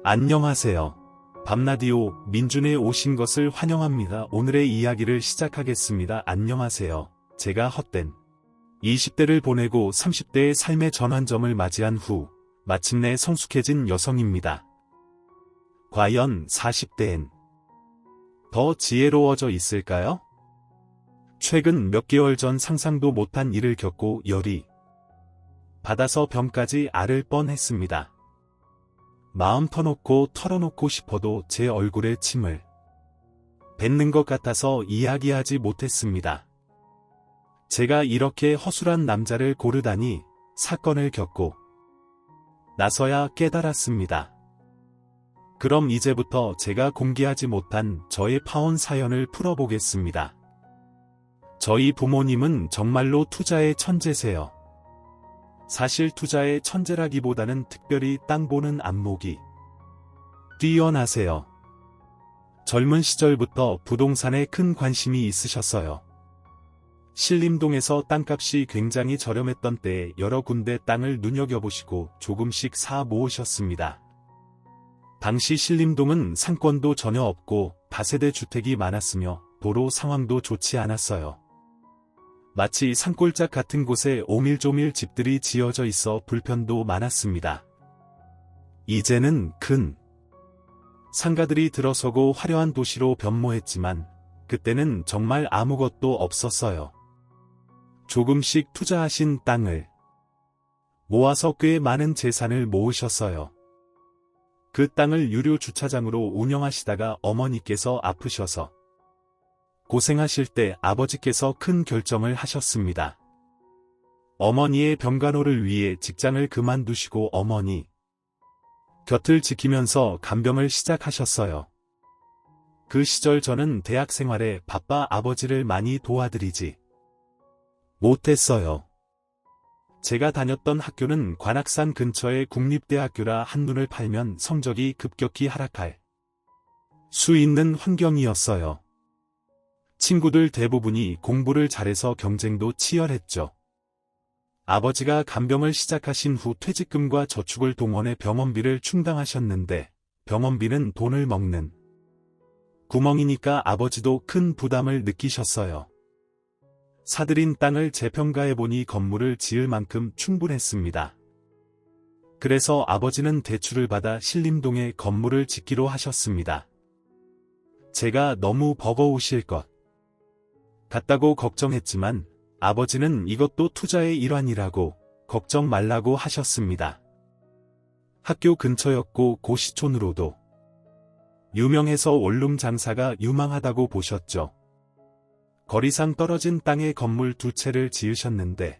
안녕하세요. 밤라디오 민준에 오신 것을 환영합니다. 오늘의 이야기를 시작하겠습니다. 안녕하세요. 제가 헛된 20대를 보내고 30대의 삶의 전환점을 맞이한 후 마침내 성숙해진 여성입니다. 과연 40대엔 더 지혜로워져 있을까요? 최근 몇 개월 전 상상도 못한 일을 겪고 열이 받아서 병까지 앓을 뻔했습니다. 마음 터놓고 털어놓고 싶어도 제 얼굴에 침을 뱉는 것 같아서 이야기하지 못했습니다. 제가 이렇게 허술한 남자를 고르다니 사건을 겪고 나서야 깨달았습니다. 그럼 이제부터 제가 공개하지 못한 저의 파혼 사연을 풀어보겠습니다. 저희 부모님은 정말로 투자의 천재세요. 사실 투자의 천재라기보다는 특별히 땅 보는 안목이 뛰어나세요. 젊은 시절부터 부동산에 큰 관심이 있으셨어요. 신림동에서 땅값이 굉장히 저렴했던 때에 여러 군데 땅을 눈여겨보시고 조금씩 사 모으셨습니다. 당시 신림동은 상권도 전혀 없고 다세대 주택이 많았으며 도로 상황도 좋지 않았어요. 마치 산골짝 같은 곳에 오밀조밀 집들이 지어져 있어 불편도 많았습니다. 이제는 큰 상가들이 들어서고 화려한 도시로 변모했지만 그때는 정말 아무것도 없었어요. 조금씩 투자하신 땅을 모아서 꽤 많은 재산을 모으셨어요. 그 땅을 유료 주차장으로 운영하시다가 어머니께서 아프셔서 고생하실 때 아버지께서 큰 결정을 하셨습니다. 어머니의 병간호를 위해 직장을 그만두시고 어머니 곁을 지키면서 간병을 시작하셨어요. 그 시절 저는 대학 생활에 바빠 아버지를 많이 도와드리지 못했어요. 제가 다녔던 학교는 관악산 근처의 국립대학교라 한눈을 팔면 성적이 급격히 하락할 수 있는 환경이었어요. 친구들 대부분이 공부를 잘해서 경쟁도 치열했죠. 아버지가 간병을 시작하신 후 퇴직금과 저축을 동원해 병원비를 충당하셨는데 병원비는 돈을 먹는 구멍이니까 아버지도 큰 부담을 느끼셨어요. 사들인 땅을 재평가해보니 건물을 지을 만큼 충분했습니다. 그래서 아버지는 대출을 받아 신림동에 건물을 짓기로 하셨습니다. 제가 너무 버거우실 것 같다고 걱정했지만 아버지는 이것도 투자의 일환이라고 걱정 말라고 하셨습니다. 학교 근처였고 고시촌으로도 유명해서 원룸 장사가 유망하다고 보셨죠. 거리상 떨어진 땅에 건물 두 채를 지으셨는데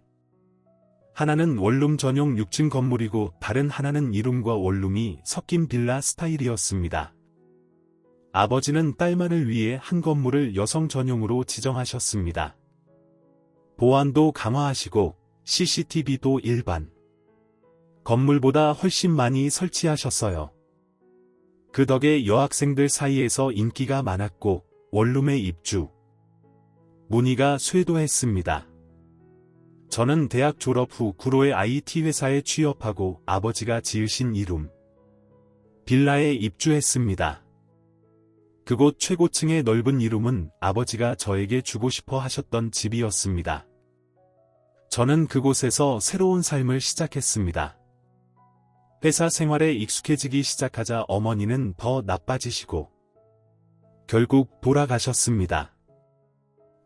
하나는 원룸 전용 6층 건물이고 다른 하나는 1룸과 원룸이 섞인 빌라 스타일이었습니다. 아버지는 딸만을 위해 한 건물을 여성 전용으로 지정하셨습니다. 보안도 강화하시고 CCTV도 일반 건물보다 훨씬 많이 설치하셨어요. 그 덕에 여학생들 사이에서 인기가 많았고 원룸에 입주 문의가 쇄도했습니다. 저는 대학 졸업 후 구로의 IT 회사에 취업하고 아버지가 지으신 2룸 빌라에 입주했습니다. 그곳 최고층의 넓은 2룸은 아버지가 저에게 주고 싶어 하셨던 집이었습니다. 저는 그곳에서 새로운 삶을 시작했습니다. 회사 생활에 익숙해지기 시작하자 어머니는 더 나빠지시고 결국 돌아가셨습니다.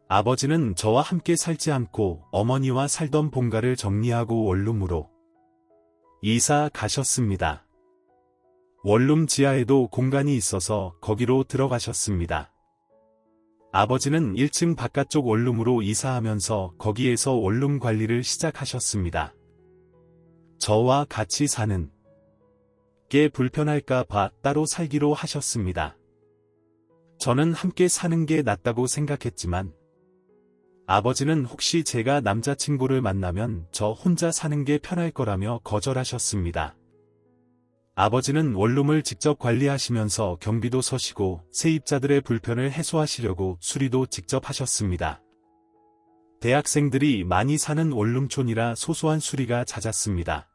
아버지는 저와 함께 살지 않고 어머니와 살던 본가를 정리하고 원룸으로 이사 가셨습니다. 원룸 지하에도 공간이 있어서 거기로 들어가셨습니다. 아버지는 1층 바깥쪽 원룸으로 이사하면서 거기에서 원룸 관리를 시작하셨습니다. 저와 같이 사는 게 불편할까 봐 따로 살기로 하셨습니다. 저는 함께 사는 게 낫다고 생각했지만 아버지는 혹시 제가 남자친구를 만나면 저 혼자 사는 게 편할 거라며 거절하셨습니다. 아버지는 원룸을 직접 관리하시면서 경비도 서시고 세입자들의 불편을 해소하시려고 수리도 직접 하셨습니다. 대학생들이 많이 사는 원룸촌이라 소소한 수리가 잦았습니다.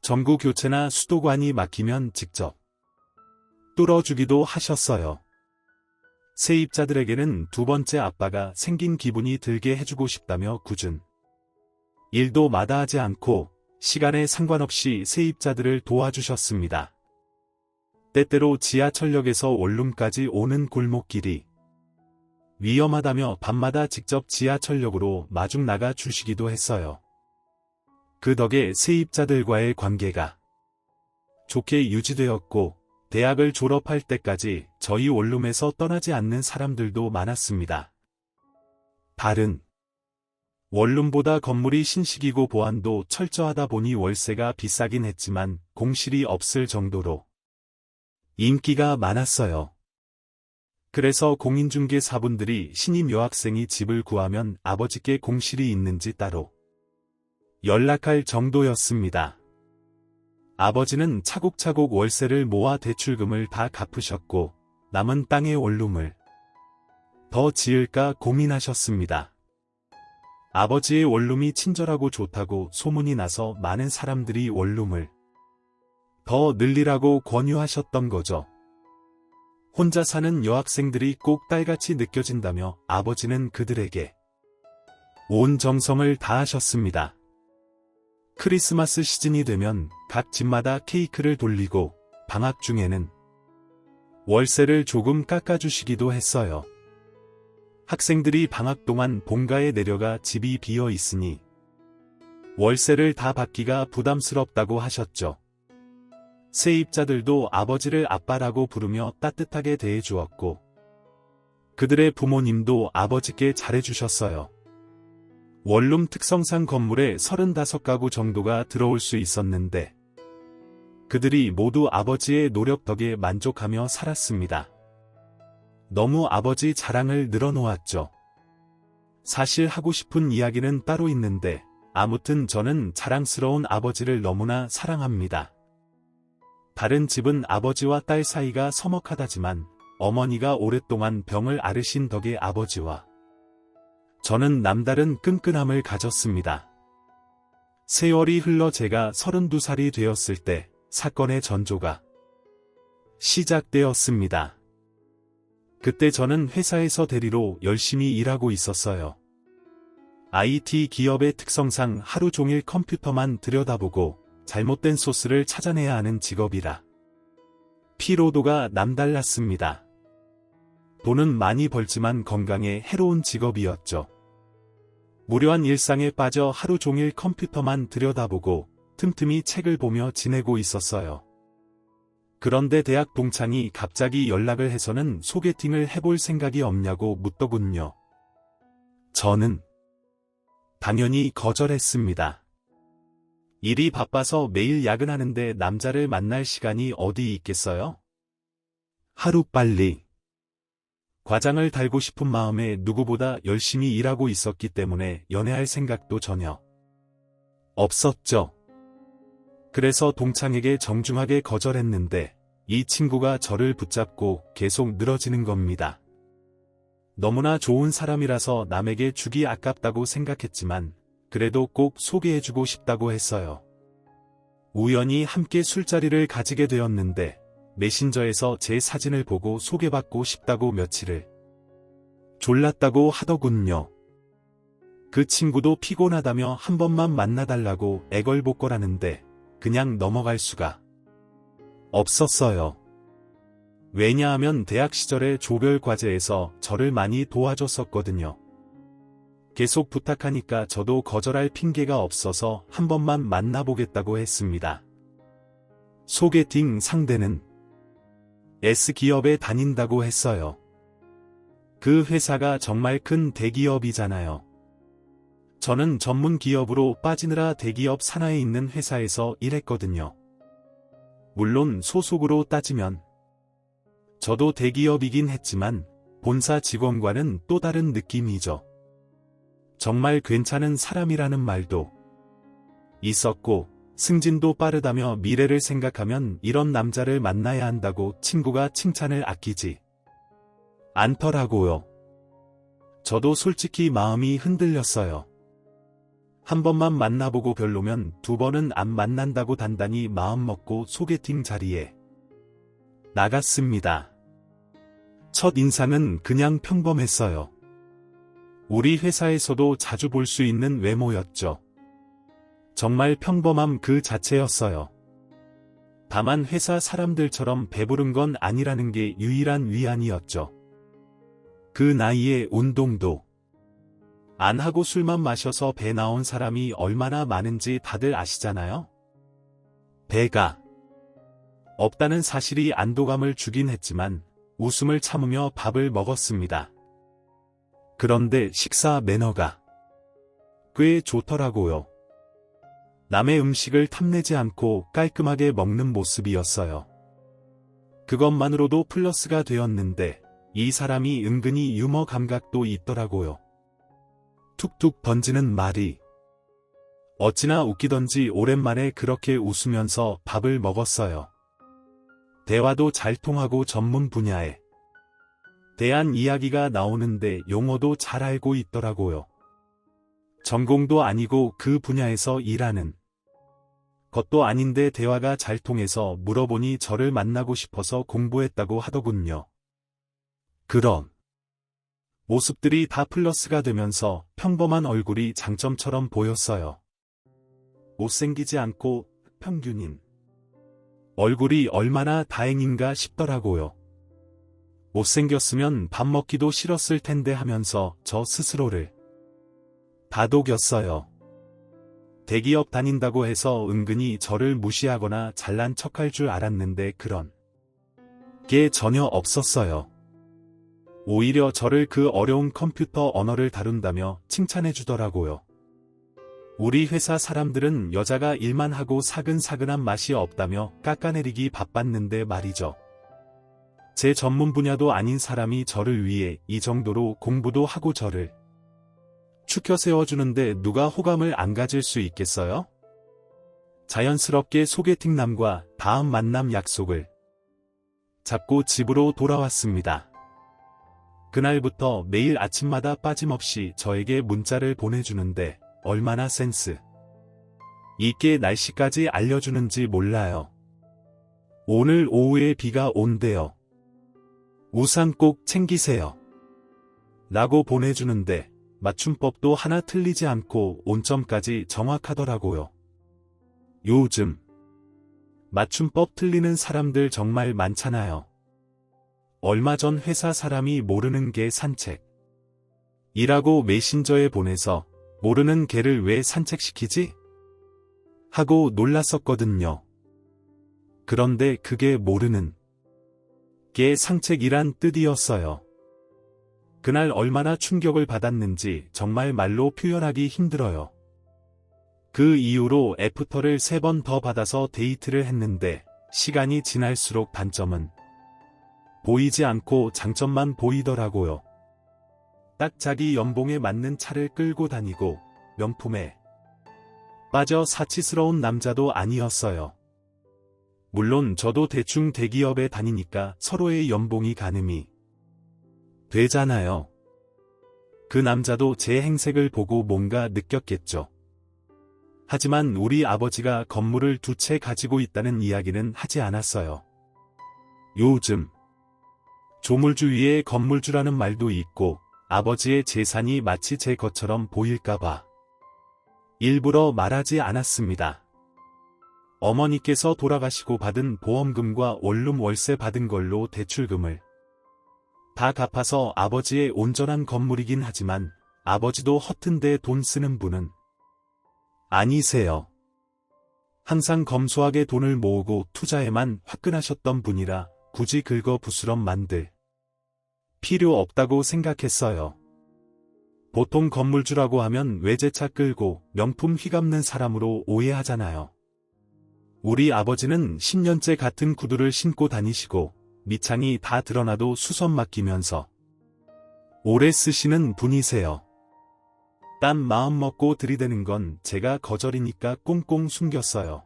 전구 교체나 수도관이 막히면 직접 뚫어주기도 하셨어요. 세입자들에게는 두 번째 아빠가 생긴 기분이 들게 해주고 싶다며 굳은 일도 마다하지 않고 시간에 상관없이 세입자들을 도와주셨습니다. 때때로 지하철역에서 원룸까지 오는 골목길이 위험하다며 밤마다 직접 지하철역으로 마중 나가 주시기도 했어요. 그 덕에 세입자들과의 관계가 좋게 유지되었고 대학을 졸업할 때까지 저희 원룸에서 떠나지 않는 사람들도 많았습니다. 다른 원룸보다 건물이 신식이고 보안도 철저하다 보니 월세가 비싸긴 했지만 공실이 없을 정도로 인기가 많았어요. 그래서 공인중개사분들이 신임 여학생이 집을 구하면 아버지께 공실이 있는지 따로 연락할 정도였습니다. 아버지는 차곡차곡 월세를 모아 대출금을 다 갚으셨고 남은 땅의 원룸을 더 지을까 고민하셨습니다. 아버지의 원룸이 친절하고 좋다고 소문이 나서 많은 사람들이 원룸을 더 늘리라고 권유하셨던 거죠. 혼자 사는 여학생들이 꼭 딸같이 느껴진다며 아버지는 그들에게 온 정성을 다하셨습니다. 크리스마스 시즌이 되면 각 집마다 케이크를 돌리고 방학 중에는 월세를 조금 깎아주시기도 했어요. 학생들이 방학 동안 본가에 내려가 집이 비어 있으니 월세를 다 받기가 부담스럽다고 하셨죠. 세입자들도 아버지를 아빠라고 부르며 따뜻하게 대해주었고 그들의 부모님도 아버지께 잘해주셨어요. 원룸 특성상 건물에 35가구 정도가 들어올 수 있었는데 그들이 모두 아버지의 노력 덕에 만족하며 살았습니다. 너무 아버지 자랑을 늘어놓았죠. 사실 하고 싶은 이야기는 따로 있는데 아무튼 저는 자랑스러운 아버지를 너무나 사랑합니다. 다른 집은 아버지와 딸 사이가 서먹하다지만 어머니가 오랫동안 병을 앓으신 덕에 아버지와 저는 남다른 끈끈함을 가졌습니다. 세월이 흘러 제가 32살이 되었을 때 사건의 전조가 시작되었습니다. 그때 저는 회사에서 대리로 열심히 일하고 있었어요. IT 기업의 특성상 하루 종일 컴퓨터만 들여다보고 잘못된 소스를 찾아내야 하는 직업이라 피로도가 남달랐습니다. 돈은 많이 벌지만 건강에 해로운 직업이었죠. 무료한 일상에 빠져 하루 종일 컴퓨터만 들여다보고 틈틈이 책을 보며 지내고 있었어요. 그런데 대학 동창이 갑자기 연락을 해서는 소개팅을 해볼 생각이 없냐고 묻더군요. 저는 당연히 거절했습니다. 일이 바빠서 매일 야근하는데 남자를 만날 시간이 어디 있겠어요? 하루빨리 과장을 달고 싶은 마음에 누구보다 열심히 일하고 있었기 때문에 연애할 생각도 전혀 없었죠. 그래서 동창에게 정중하게 거절했는데 이 친구가 저를 붙잡고 계속 늘어지는 겁니다. 너무나 좋은 사람이라서 남에게 주기 아깝다고 생각했지만 그래도 꼭 소개해주고 싶다고 했어요. 우연히 함께 술자리를 가지게 되었는데 메신저에서 제 사진을 보고 소개받고 싶다고 며칠을 졸랐다고 하더군요. 그 친구도 피곤하다며 한 번만 만나달라고 애걸복걸하는데 그냥 넘어갈 수가 없었어요. 왜냐하면 대학 시절에 조별 과제에서 저를 많이 도와줬었거든요. 계속 부탁하니까 저도 거절할 핑계가 없어서 한 번만 만나보겠다고 했습니다. 소개팅 상대는 S기업에 다닌다고 했어요. 그 회사가 정말 큰 대기업이잖아요. 저는 전문 기업으로 빠지느라 대기업 산하에 있는 회사에서 일했거든요. 물론 소속으로 따지면 저도 대기업이긴 했지만 본사 직원과는 또 다른 느낌이죠. 정말 괜찮은 사람이라는 말도 있었고 승진도 빠르다며 미래를 생각하면 이런 남자를 만나야 한다고 친구가 칭찬을 아끼지 않더라고요. 저도 솔직히 마음이 흔들렸어요. 한 번만 만나보고 별로면 두 번은 안 만난다고 단단히 마음먹고 소개팅 자리에 나갔습니다. 첫 인상은 그냥 평범했어요. 우리 회사에서도 자주 볼 수 있는 외모였죠. 정말 평범함 그 자체였어요. 다만 회사 사람들처럼 배부른 건 아니라는 게 유일한 위안이었죠. 그 나이에 운동도 안 하고 술만 마셔서 배 나온 사람이 얼마나 많은지 다들 아시잖아요? 배가 없다는 사실이 안도감을 주긴 했지만 웃음을 참으며 밥을 먹었습니다. 그런데 식사 매너가 꽤 좋더라고요. 남의 음식을 탐내지 않고 깔끔하게 먹는 모습이었어요. 그것만으로도 플러스가 되었는데 이 사람이 은근히 유머 감각도 있더라고요. 툭툭 던지는 말이 어찌나 웃기던지 오랜만에 그렇게 웃으면서 밥을 먹었어요. 대화도 잘 통하고 전문 분야에 대한 이야기가 나오는데 용어도 잘 알고 있더라고요. 전공도 아니고 그 분야에서 일하는 것도 아닌데 대화가 잘 통해서 물어보니 저를 만나고 싶어서 공부했다고 하더군요. 그런 모습들이 다 플러스가 되면서 평범한 얼굴이 장점처럼 보였어요. 못생기지 않고 평균인 얼굴이 얼마나 다행인가 싶더라고요. 못생겼으면 밥 먹기도 싫었을 텐데 하면서 저 스스로를 다독였어요. 대기업 다닌다고 해서 은근히 저를 무시하거나 잘난 척할 줄 알았는데 그런 게 전혀 없었어요. 오히려 저를 그 어려운 컴퓨터 언어를 다룬다며 칭찬해 주더라고요. 우리 회사 사람들은 여자가 일만 하고 사근사근한 맛이 없다며 깎아내리기 바빴는데 말이죠. 제 전문 분야도 아닌 사람이 저를 위해 이 정도로 공부도 하고 저를 추켜 세워주는데 누가 호감을 안 가질 수 있겠어요? 자연스럽게 소개팅남과 다음 만남 약속을 잡고 집으로 돌아왔습니다. 그날부터 매일 아침마다 빠짐없이 저에게 문자를 보내주는데 얼마나 센스 있게 날씨까지 알려주는지 몰라요. 오늘 오후에 비가 온대요. 우산 꼭 챙기세요. 라고 보내주는데 맞춤법도 하나 틀리지 않고 온점까지 정확하더라고요. 요즘 맞춤법 틀리는 사람들 정말 많잖아요. 얼마 전 회사 사람이 모르는 개 산책 이라고 메신저에 보내서 모르는 개를 왜 산책시키지? 하고 놀랐었거든요. 그런데 그게 모르는 개 산책이란 뜻이었어요. 그날 얼마나 충격을 받았는지 정말 말로 표현하기 힘들어요. 그 이후로 애프터를 3번 더 받아서 데이트를 했는데 시간이 지날수록 단점은 보이지 않고 장점만 보이더라고요. 딱 자기 연봉에 맞는 차를 끌고 다니고 명품에 빠져 사치스러운 남자도 아니었어요. 물론 저도 대충 대기업에 다니니까 서로의 연봉이 가늠이 되잖아요. 그 남자도 제 행색을 보고 뭔가 느꼈겠죠. 하지만 우리 아버지가 건물을 2채 가지고 있다는 이야기는 하지 않았어요. 요즘 조물주 위에 건물주라는 말도 있고 아버지의 재산이 마치 제 것처럼 보일까봐 일부러 말하지 않았습니다. 어머니께서 돌아가시고 받은 보험금과 원룸 월세 받은 걸로 대출금을 다 갚아서 아버지의 온전한 건물이긴 하지만 아버지도 허튼데 돈 쓰는 분은 아니세요. 항상 검소하게 돈을 모으고 투자에만 화끈하셨던 분이라 굳이 긁어 부스럼 만들 필요 없다고 생각했어요. 보통 건물주라고 하면 외제차 끌고 명품 휘감는 사람으로 오해하잖아요. 우리 아버지는 10년째 같은 구두를 신고 다니시고 밑창이 다 드러나도 수선 맡기면서 오래 쓰시는 분이세요. 딴 마음 먹고 들이대는 건 제가 거절이니까 꽁꽁 숨겼어요.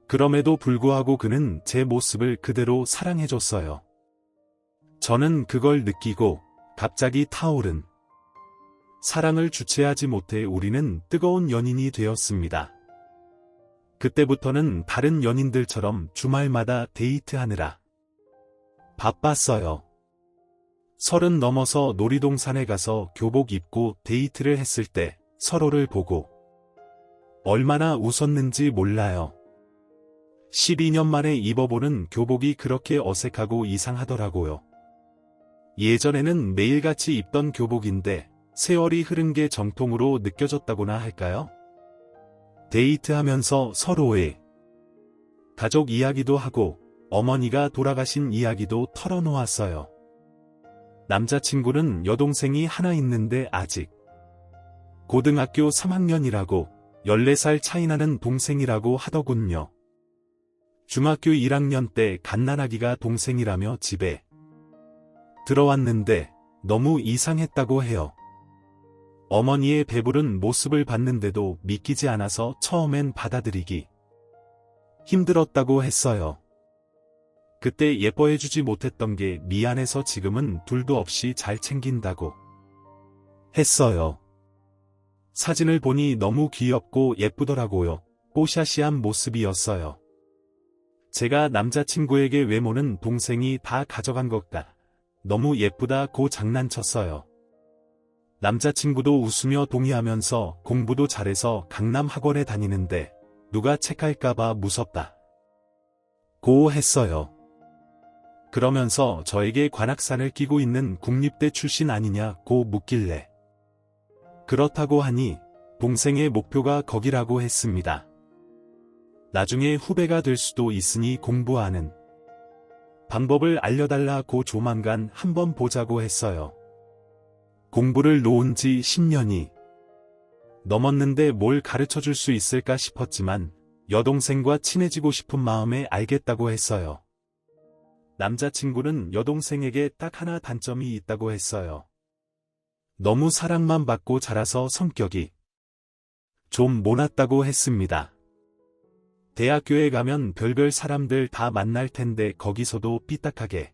그럼에도 불구하고 그는 제 모습을 그대로 사랑해줬어요. 저는 그걸 느끼고 갑자기 타오른 사랑을 주체하지 못해 우리는 뜨거운 연인이 되었습니다. 그때부터는 다른 연인들처럼 주말마다 데이트하느라 바빴어요. 30 넘어서 놀이동산에 가서 교복 입고 데이트를 했을 때 서로를 보고 얼마나 웃었는지 몰라요. 12년 만에 입어보는 교복이 그렇게 어색하고 이상하더라고요. 예전에는 매일같이 입던 교복인데 세월이 흐른 게 정통으로 느껴졌다고나 할까요? 데이트하면서 서로의 가족 이야기도 하고 어머니가 돌아가신 이야기도 털어놓았어요. 남자친구는 여동생이 하나 있는데 아직 고등학교 3학년이라고 14살 차이 나는 동생이라고 하더군요. 중학교 1학년 때 갓난아기가 동생이라며 집에 들어왔는데 너무 이상했다고 해요. 어머니의 배부른 모습을 봤는데도 믿기지 않아서 처음엔 받아들이기 힘들었다고 했어요. 그때 예뻐해주지 못했던 게 미안해서 지금은 둘도 없이 잘 챙긴다고 했어요. 사진을 보니 너무 귀엽고 예쁘더라고요. 뽀샤시한 모습이었어요. 제가 남자친구에게 외모는 동생이 다 가져간 것 같다. 너무 예쁘다고 장난쳤어요. 남자친구도 웃으며 동의하면서 공부도 잘해서 강남 학원에 다니는데 누가 책할까봐 무섭다 고 했어요. 그러면서 저에게 관악산을 끼고 있는 국립대 출신 아니냐고 묻길래 그렇다고 하니 동생의 목표가 거기라고 했습니다. 나중에 후배가 될 수도 있으니 공부하는 방법을 알려달라고 조만간 한번 보자고 했어요. 공부를 놓은 지 10년이 넘었는데 뭘 가르쳐줄 수 있을까 싶었지만 여동생과 친해지고 싶은 마음에 알겠다고 했어요. 남자친구는 여동생에게 딱 하나 단점이 있다고 했어요. 너무 사랑만 받고 자라서 성격이 좀 모났다고 했습니다. 대학교에 가면 별별 사람들 다 만날 텐데 거기서도 삐딱하게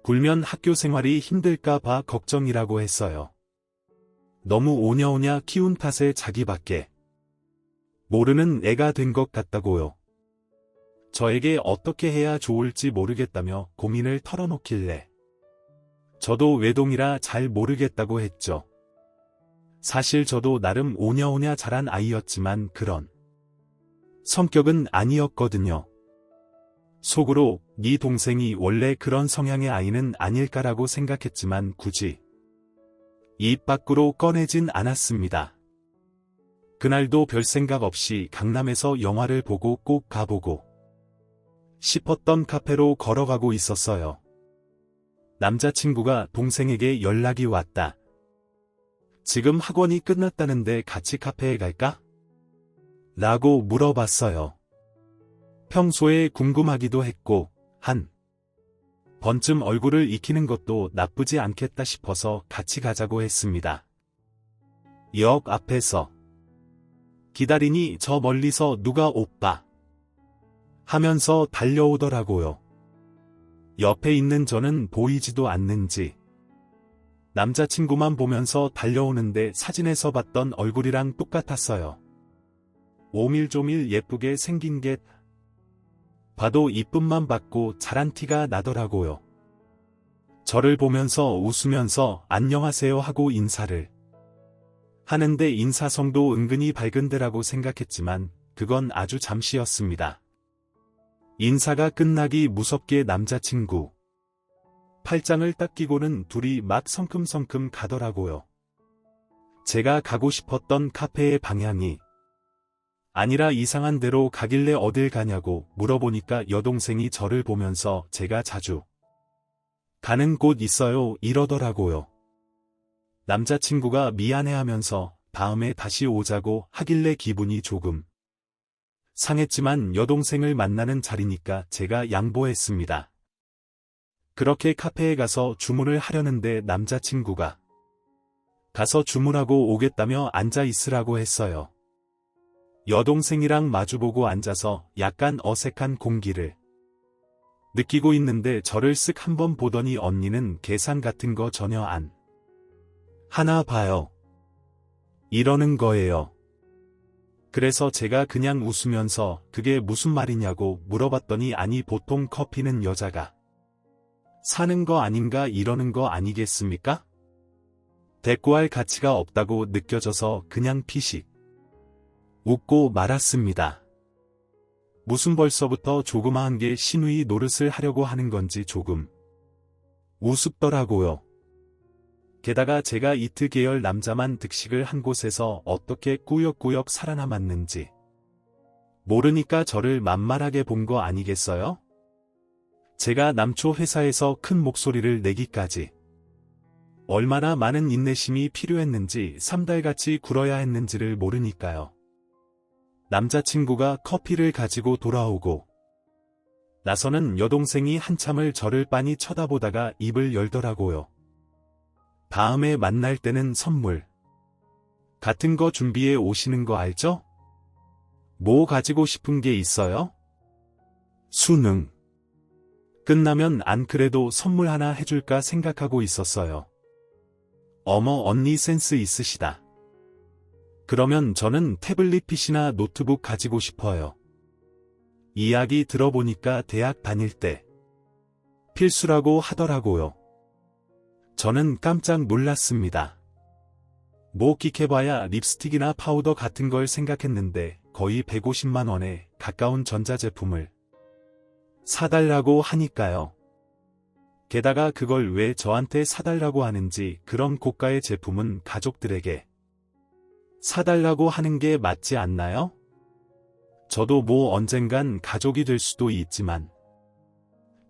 굴면 학교 생활이 힘들까 봐 걱정이라고 했어요. 너무 오냐오냐 키운 탓에 자기밖에 모르는 애가 된 것 같다고요. 저에게 어떻게 해야 좋을지 모르겠다며 고민을 털어놓길래 저도 외동이라 잘 모르겠다고 했죠. 사실 저도 나름 오냐오냐 자란 아이였지만 그런 성격은 아니었거든요. 속으로 네 동생이 원래 그런 성향의 아이는 아닐까라고 생각했지만 굳이 입 밖으로 꺼내진 않았습니다. 그날도 별 생각 없이 강남에서 영화를 보고 꼭 가보고 싶었던 카페로 걸어가고 있었어요. 남자친구가 동생에게 연락이 왔다. 지금 학원이 끝났다는데 같이 카페에 갈까? 라고 물어봤어요. 평소에 궁금하기도 했고 한 번쯤 얼굴을 익히는 것도 나쁘지 않겠다 싶어서 같이 가자고 했습니다. 역 앞에서 기다리니 저 멀리서 누가 오빠 하면서 달려오더라고요. 옆에 있는 저는 보이지도 않는지 남자친구만 보면서 달려오는데 사진에서 봤던 얼굴이랑 똑같았어요. 오밀조밀 예쁘게 생긴 게 봐도 이쁨만 받고 잘한 티가 나더라고요. 저를 보면서 웃으면서 안녕하세요 하고 인사를 하는데 인사성도 은근히 밝은 데라고 생각했지만 그건 아주 잠시였습니다. 인사가 끝나기 무섭게 남자친구 팔짱을 딱 끼고는 둘이 막 성큼성큼 가더라고요. 제가 가고 싶었던 카페의 방향이 아니라 이상한 데로 가길래 어딜 가냐고 물어보니까 여동생이 저를 보면서 제가 자주 가는 곳 있어요 이러더라고요. 남자친구가 미안해하면서 다음에 다시 오자고 하길래 기분이 조금 상했지만 여동생을 만나는 자리니까 제가 양보했습니다. 그렇게 카페에 가서 주문을 하려는데 남자친구가 가서 주문하고 오겠다며 앉아 있으라고 했어요. 여동생이랑 마주보고 앉아서 약간 어색한 공기를 느끼고 있는데 저를 쓱 한번 보더니 언니는 계산 같은 거 전혀 안 하나 봐요. 이러는 거예요. 그래서 제가 그냥 웃으면서 그게 무슨 말이냐고 물어봤더니 아니 보통 커피는 여자가 사는 거 아닌가 이러는 거 아니겠습니까? 대꾸할 가치가 없다고 느껴져서 그냥 피식 웃고 말았습니다. 무슨 벌써부터 조그마한 게 신우이 노릇을 하려고 하는 건지 조금 우습더라고요. 게다가 제가 이트 계열 남자만 득식을 한 곳에서 어떻게 꾸역꾸역 살아남았는지 모르니까 저를 만만하게 본 거 아니겠어요? 제가 남초 회사에서 큰 목소리를 내기까지 얼마나 많은 인내심이 필요했는지 3달같이 굴어야 했는지를 모르니까요. 남자친구가 커피를 가지고 돌아오고 나서는 여동생이 한참을 저를 빤히 쳐다보다가 입을 열더라고요. 다음에 만날 때는 선물 같은 거 준비해 오시는 거 알죠? 뭐 가지고 싶은 게 있어요? 수능 끝나면 안 그래도 선물 하나 해줄까 생각하고 있었어요. 어머 언니 센스 있으시다. 그러면 저는 태블릿 PC나 노트북 가지고 싶어요. 이야기 들어보니까 대학 다닐 때 필수라고 하더라고요. 저는 깜짝 놀랐습니다. 뭐 끽해봐야 립스틱이나 파우더 같은 걸 생각했는데 거의 150만 원에 가까운 전자제품을 사달라고 하니까요. 게다가 그걸 왜 저한테 사달라고 하는지 그런 고가의 제품은 가족들에게 사달라고 하는 게 맞지 않나요? 저도 뭐 언젠간 가족이 될 수도 있지만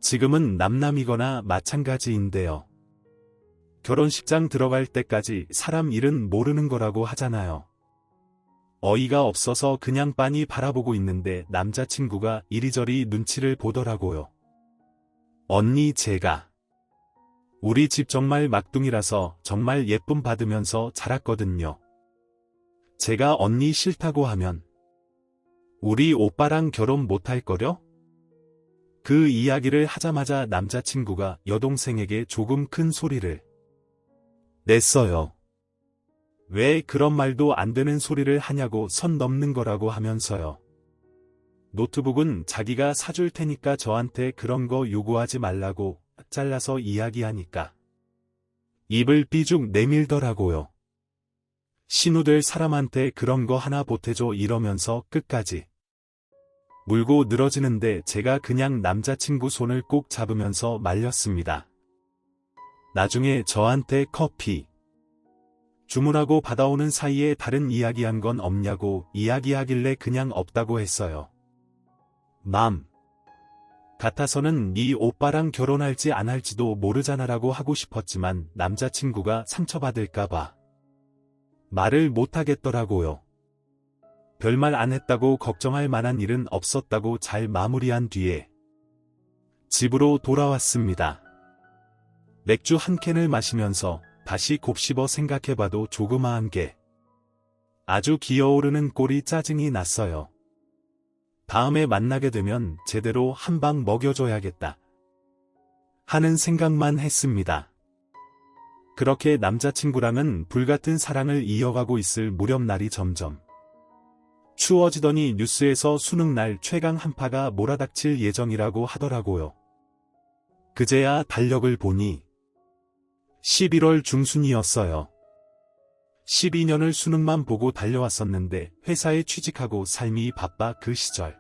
지금은 남남이거나 마찬가지인데요. 결혼식장 들어갈 때까지 사람 일은 모르는 거라고 하잖아요. 어이가 없어서 그냥 빤히 바라보고 있는데 남자친구가 이리저리 눈치를 보더라고요. 언니 제가 우리 집 정말 막둥이라서 정말 예쁨 받으면서 자랐거든요. 제가 언니 싫다고 하면 우리 오빠랑 결혼 못할 거려? 그 이야기를 하자마자 남자친구가 여동생에게 조금 큰 소리를 냈어요. 왜 그런 말도 안 되는 소리를 하냐고 선 넘는 거라고 하면서요. 노트북은 자기가 사줄 테니까 저한테 그런 거 요구하지 말라고 잘라서 이야기하니까 입을 삐죽 내밀더라고요. 신우될 사람한테 그런 거 하나 보태줘 이러면서 끝까지 물고 늘어지는데 제가 그냥 남자친구 손을 꼭 잡으면서 말렸습니다. 나중에 저한테 커피 주문하고 받아오는 사이에 다른 이야기한 건 없냐고 이야기하길래 그냥 없다고 했어요. 맘 같아서는 네 오빠랑 결혼할지 안 할지도 모르잖아라고 하고 싶었지만 남자친구가 상처받을까봐 말을 못하겠더라고요. 별말 안 했다고 걱정할 만한 일은 없었다고 잘 마무리한 뒤에 집으로 돌아왔습니다. 맥주 한 캔을 마시면서 다시 곱씹어 생각해봐도 조그마한 게 아주 기어오르는 꼴이 짜증이 났어요. 다음에 만나게 되면 제대로 한 방 먹여줘야겠다 하는 생각만 했습니다. 그렇게 남자친구랑은 불같은 사랑을 이어가고 있을 무렵 날이 점점 추워지더니 뉴스에서 수능날 최강 한파가 몰아닥칠 예정이라고 하더라고요. 그제야 달력을 보니 11월 중순이었어요. 12년을 수능만 보고 달려왔었는데 회사에 취직하고 삶이 바빠 그 시절.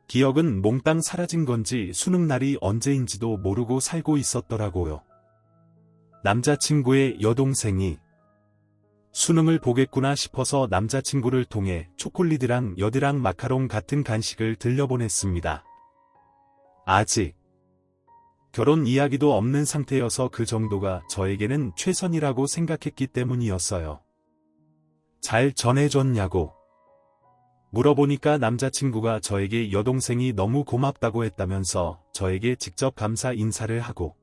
기억은 몽땅 사라진 건지 수능날이 언제인지도 모르고 살고 있었더라고요. 남자친구의 여동생이 수능을 보겠구나 싶어서 남자친구를 통해 초콜릿이랑 여드랑 마카롱 같은 간식을 들려보냈습니다. 아직 결혼 이야기도 없는 상태여서 그 정도가 저에게는 최선이라고 생각했기 때문이었어요. 잘 전해줬냐고 물어보니까 남자친구가 저에게 여동생이 너무 고맙다고 했다면서 저에게 직접 감사 인사를 하고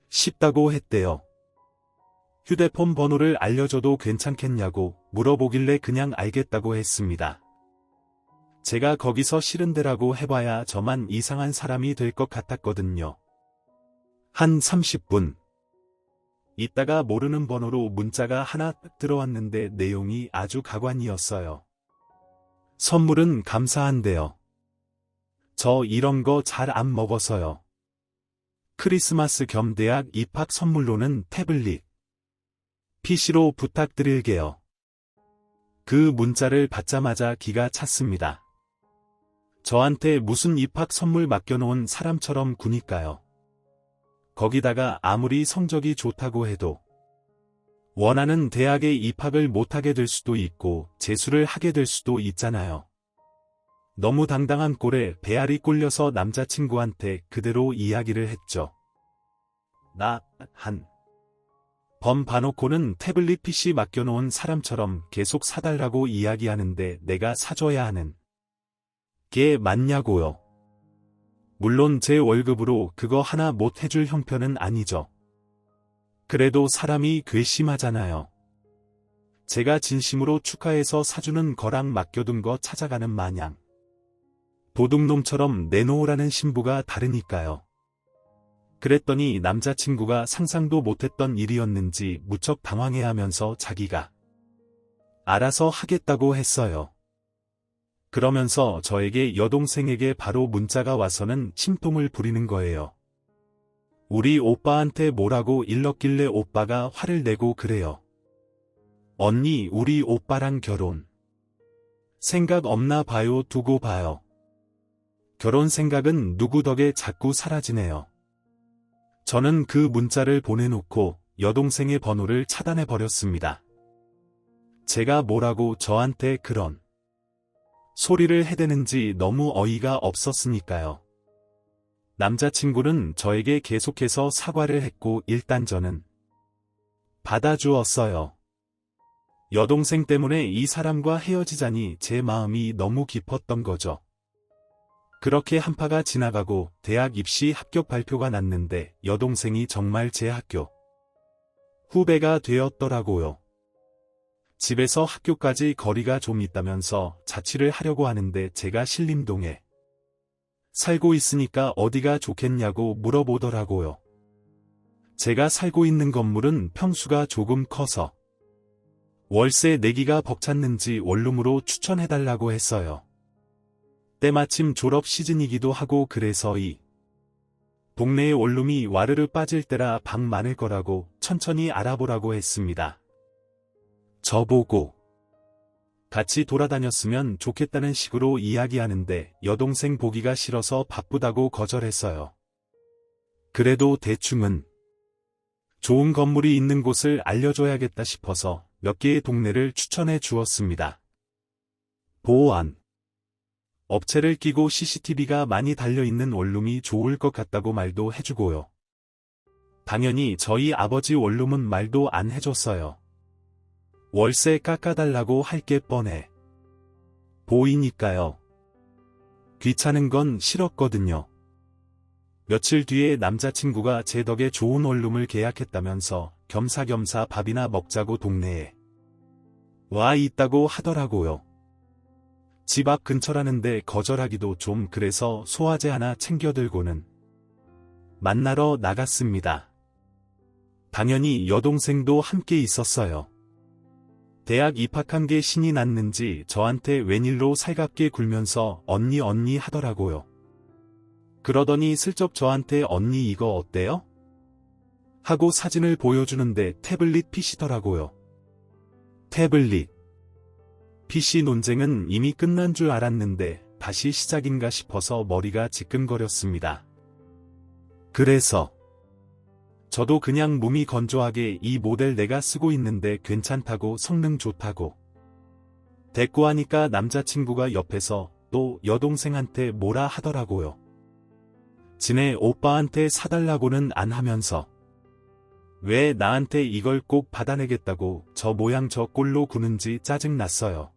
싶다고 했대요. 휴대폰 번호를 알려줘도 괜찮겠냐고 물어보길래 그냥 알겠다고 했습니다. 제가 거기서 싫은데라고 해봐야 저만 이상한 사람이 될 것 같았거든요. 한 30분 있다가 모르는 번호로 문자가 하나 딱 들어왔는데 내용이 아주 가관이었어요. 선물은 감사한데요. 저 이런 거 잘 안 먹어서요. 크리스마스 겸 대학 입학 선물로는 태블릿, PC로 부탁드릴게요. 그 문자를 받자마자 기가 찼습니다. 저한테 무슨 입학 선물 맡겨놓은 사람처럼 구니까요. 거기다가 아무리 성적이 좋다고 해도 원하는 대학에 입학을 못하게 될 수도 있고 재수를 하게 될 수도 있잖아요. 너무 당당한 꼴에 배알이 꼴려서 남자친구한테 그대로 이야기를 했죠. 나 한 번 봐놓고는 태블릿 PC 맡겨놓은 사람처럼 계속 사달라고 이야기하는데 내가 사줘야 하는 게 맞냐고요. 물론 제 월급으로 그거 하나 못 해줄 형편은 아니죠. 그래도 사람이 괘씸하잖아요. 제가 진심으로 축하해서 사주는 거랑 맡겨둔 거 찾아가는 마냥 도둑놈처럼 내놓으라는 신부가 다르니까요. 그랬더니 남자친구가 상상도 못했던 일이었는지 무척 당황해하면서 자기가 알아서 하겠다고 했어요. 그러면서 저에게 여동생에게 바로 문자가 와서는 심통을 부리는 거예요. 우리 오빠한테 뭐라고 일렀길래 오빠가 화를 내고 그래요. 언니 우리 오빠랑 결혼 생각 없나 봐요. 두고 봐요. 결혼 생각은 누구 덕에 자꾸 사라지네요. 저는 그 문자를 보내놓고 여동생의 번호를 차단해버렸습니다. 제가 뭐라고 저한테 그런 소리를 해대는지 너무 어이가 없었으니까요. 남자친구는 저에게 계속해서 사과를 했고 일단 저는 받아주었어요. 여동생 때문에 이 사람과 헤어지자니 제 마음이 너무 깊었던 거죠. 그렇게 한파가 지나가고 대학 입시 합격 발표가 났는데 여동생이 정말 제 학교 후배가 되었더라고요. 집에서 학교까지 거리가 좀 있다면서 자취를 하려고 하는데 제가 신림동에 살고 있으니까 어디가 좋겠냐고 물어보더라고요. 제가 살고 있는 건물은 평수가 조금 커서 월세 내기가 벅찼는지 원룸으로 추천해달라고 했어요. 때마침 졸업 시즌이기도 하고 그래서 이 동네의 원룸이 와르르 빠질 때라 방 많을 거라고 천천히 알아보라고 했습니다. 저보고 같이 돌아다녔으면 좋겠다는 식으로 이야기하는데 여동생 보기가 싫어서 바쁘다고 거절했어요. 그래도 대충은 좋은 건물이 있는 곳을 알려줘야겠다 싶어서 몇 개의 동네를 추천해 주었습니다. 보안 업체를 끼고 CCTV가 많이 달려있는 원룸이 좋을 것 같다고 말도 해주고요. 당연히 저희 아버지 원룸은 말도 안 해줬어요. 월세 깎아달라고 할 게 뻔해 보이니까요. 귀찮은 건 싫었거든요. 며칠 뒤에 남자친구가 제 덕에 좋은 원룸을 계약했다면서 겸사겸사 밥이나 먹자고 동네에 와 있다고 하더라고요. 집 앞 근처라는데 거절하기도 좀 그래서 소화제 하나 챙겨들고는 만나러 나갔습니다. 당연히 여동생도 함께 있었어요. 대학 입학한 게 신이 났는지 저한테 웬일로 살갑게 굴면서 언니 하더라고요. 그러더니 슬쩍 저한테 언니 이거 어때요? 하고 사진을 보여주는데 태블릿 PC더라고요. 태블릿 PC 논쟁은 이미 끝난 줄 알았는데 다시 시작인가 싶어서 머리가 지끈거렸습니다. 그래서 저도 그냥 몸이 건조하게 이 모델 내가 쓰고 있는데 괜찮다고 성능 좋다고 대꾸하니까 남자친구가 옆에서 또 여동생한테 뭐라 하더라고요. 지네 오빠한테 사달라고는 안 하면서 왜 나한테 이걸 꼭 받아내겠다고 저 모양 저 꼴로 구는지 짜증났어요.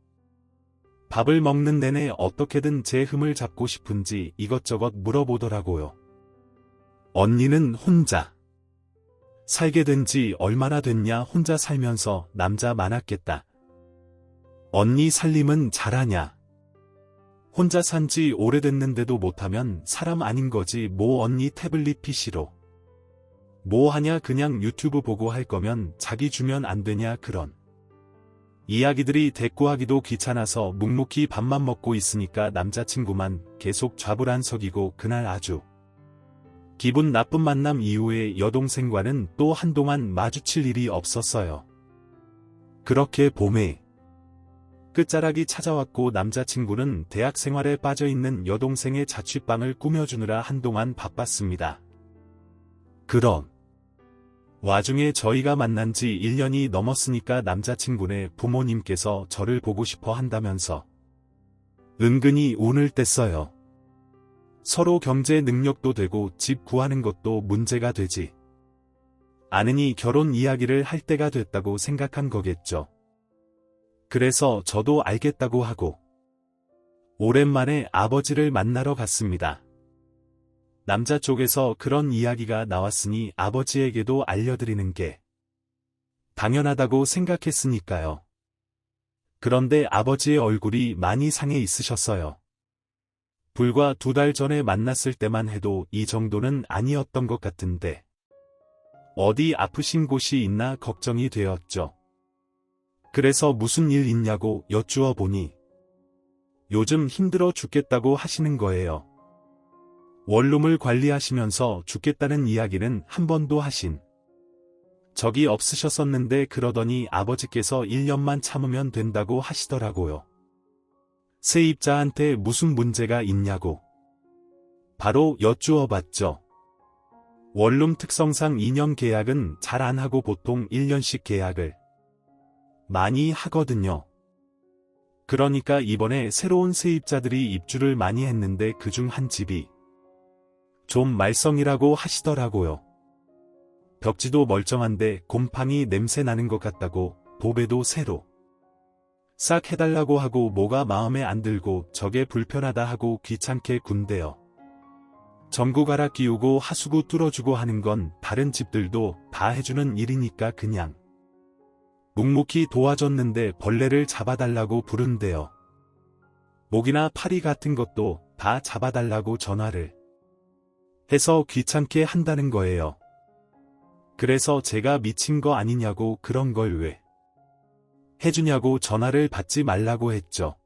밥을 먹는 내내 어떻게든 제 흠을 잡고 싶은지 이것저것 물어보더라고요. 언니는 혼자 살게 된 지 얼마나 됐냐? 혼자 살면서 남자 많았겠다. 언니 살림은 잘하냐? 혼자 산 지 오래됐는데도 못하면 사람 아닌 거지 뭐. 언니 태블릿 PC로 뭐 하냐? 그냥 유튜브 보고 할 거면 자기 주면 안 되냐? 그런 이야기들이 대꾸하기도 귀찮아서 묵묵히 밥만 먹고 있으니까 남자친구만 계속 좌불안석이고 그날 아주 기분 나쁜 만남 이후에 여동생과는 또 한동안 마주칠 일이 없었어요. 그렇게 봄에 끝자락이 찾아왔고 남자친구는 대학 생활에 빠져있는 여동생의 자취방을 꾸며주느라 한동안 바빴습니다. 그런 와중에 저희가 만난 지 1년이 넘었으니까 남자친구네 부모님께서 저를 보고 싶어 한다면서 은근히 운을 뗐어요. 서로 경제 능력도 되고 집 구하는 것도 문제가 되지 않으니 결혼 이야기를 할 때가 됐다고 생각한 거겠죠. 그래서 저도 알겠다고 하고 오랜만에 아버지를 만나러 갔습니다. 남자 쪽에서 그런 이야기가 나왔으니 아버지에게도 알려드리는 게 당연하다고 생각했으니까요. 그런데 아버지의 얼굴이 많이 상해 있으셨어요. 불과 2달 전에 만났을 때만 해도 이 정도는 아니었던 것 같은데 어디 아프신 곳이 있나 걱정이 되었죠. 그래서 무슨 일 있냐고 여쭈어 보니 요즘 힘들어 죽겠다고 하시는 거예요. 원룸을 관리하시면서 죽겠다는 이야기는 한 번도 하신 적이 없으셨었는데 그러더니 아버지께서 1년만 참으면 된다고 하시더라고요. 세입자한테 무슨 문제가 있냐고 바로 여쭈어 봤죠. 원룸 특성상 2년 계약은 잘 안 하고 보통 1년씩 계약을 많이 하거든요. 그러니까 이번에 새로운 세입자들이 입주를 많이 했는데 그중 한 집이 좀 말썽이라고 하시더라고요. 벽지도 멀쩡한데 곰팡이 냄새 나는 것 같다고 도배도 새로 싹 해달라고 하고 뭐가 마음에 안 들고 저게 불편하다 하고 귀찮게 군대요. 전구 갈아 끼우고 하수구 뚫어주고 하는 건 다른 집들도 다 해주는 일이니까 그냥 묵묵히 도와줬는데 벌레를 잡아달라고 부른대요. 모기나 파리 같은 것도 다 잡아달라고 전화를 해서 귀찮게 한다는 거예요. 그래서 제가 미친 거 아니냐고 그런 걸 왜 해주냐고 전화를 받지 말라고 했죠.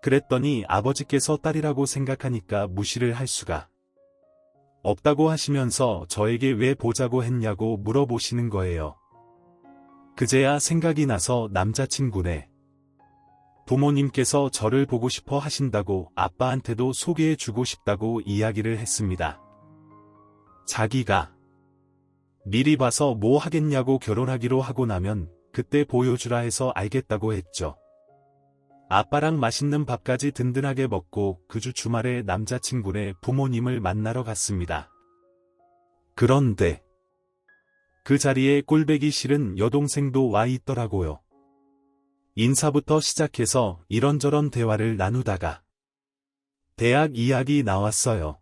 그랬더니 아버지께서 딸이라고 생각하니까 무시를 할 수가 없다고 하시면서 저에게 왜 보자고 했냐고 물어보시는 거예요. 그제야 생각이 나서 남자친구네 부모님께서 저를 보고 싶어 하신다고 아빠한테도 소개해주고 싶다고 이야기를 했습니다. 자기가 미리 봐서 뭐 하겠냐고 결혼하기로 하고 나면 그때 보여주라 해서 알겠다고 했죠. 아빠랑 맛있는 밥까지 든든하게 먹고 그 주 주말에 남자친구네 부모님을 만나러 갔습니다. 그런데 그 자리에 꼴배기 싫은 여동생도 와 있더라고요. 인사부터 시작해서 이런저런 대화를 나누다가 대학 이야기 나왔어요.